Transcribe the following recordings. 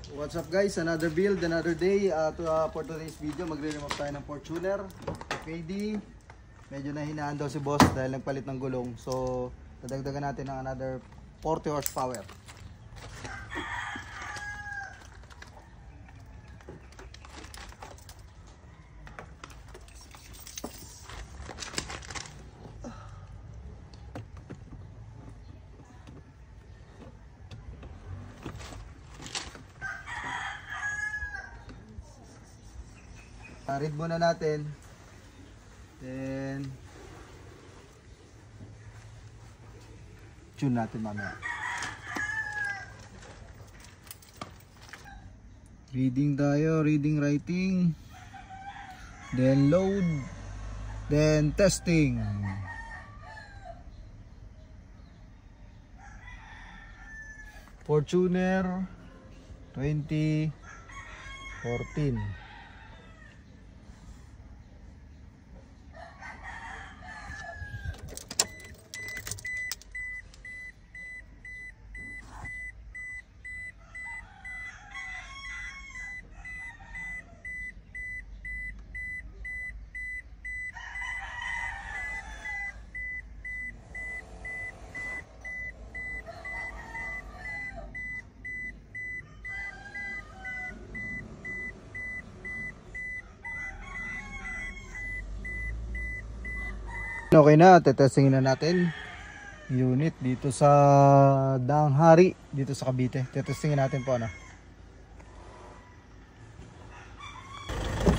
What's up guys, another build, another day. For today's video, magre-remove tayo ng Fortuner KD. Medyo nahinaan daw si boss dahil nagpalit ng gulong. So, dadagdagan natin ng another 40 horsepower. Read muna natin, then tune natin mamaya. Reading tayo, reading, writing, then load, then testing. Fortuner 2014. Okay na, tetestingin na natin unit dito sa Daang Hari, dito sa Cavite. Tetestingin natin po ano.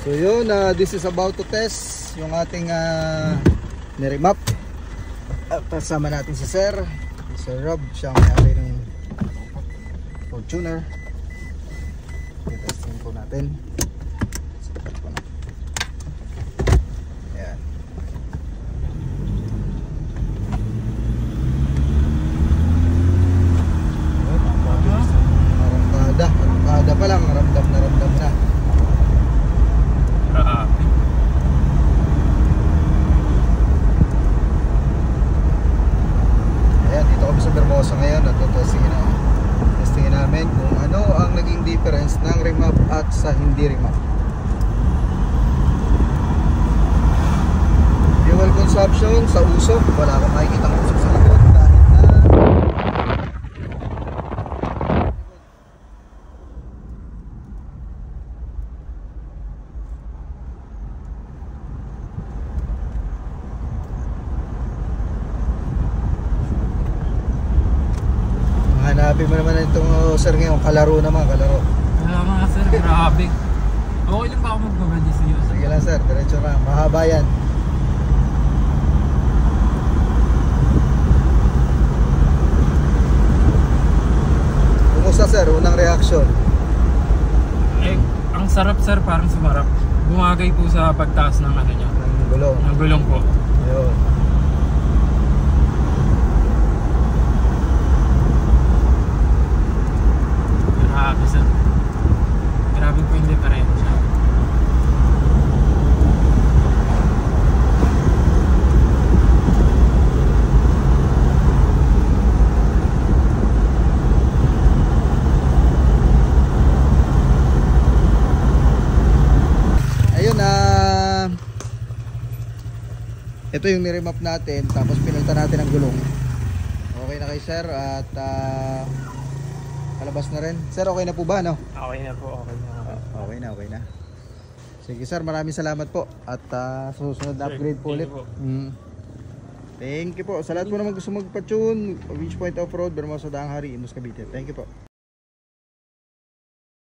So yun, this is about to test yung ating niremap. At kasama natin si Sir Rob, siyang may-ari ng Fortuner. Tetestingin po natin. Arangkada pa lang, ramdam na. Ayan, dito kami sa Bermosa ngayon at testingin namin kung ano ang naging difference ng remap at sa hindi remap. Fuel consumption sa usok, wala kang makikita ng usok sa likod. Hanapin mo naman itong sir ngayon, kalaro naman, kalaro. Wala mga sir, grabe. Okay lang ba ako mag-gumadi sa iyo? Sige lang sir, diretso lang, mahaba yan. Kumusta sir, unang reaction? Ang sarap sir, parang sumarap. Bumagay po sa pagtaas ng ano niya. Ng gulong. Ng gulong po. Ayun. Grabe sir. Grabe po yung diferensya. Ayun ito yung niremap natin, tapos pinunta natin ang gulong. Okay na kay sir at palabas na rin. Sir, okay na po ba, no? Okay na po, okay na. Okay na. Sige sir, maraming salamat po. At susunod na upgrade po ulit. Thank you po. Sa lahat po naman gusto magpa-tune, Which Point Off-Road, Bermosa, Daang Hari, Imus, Cavite. Thank you po.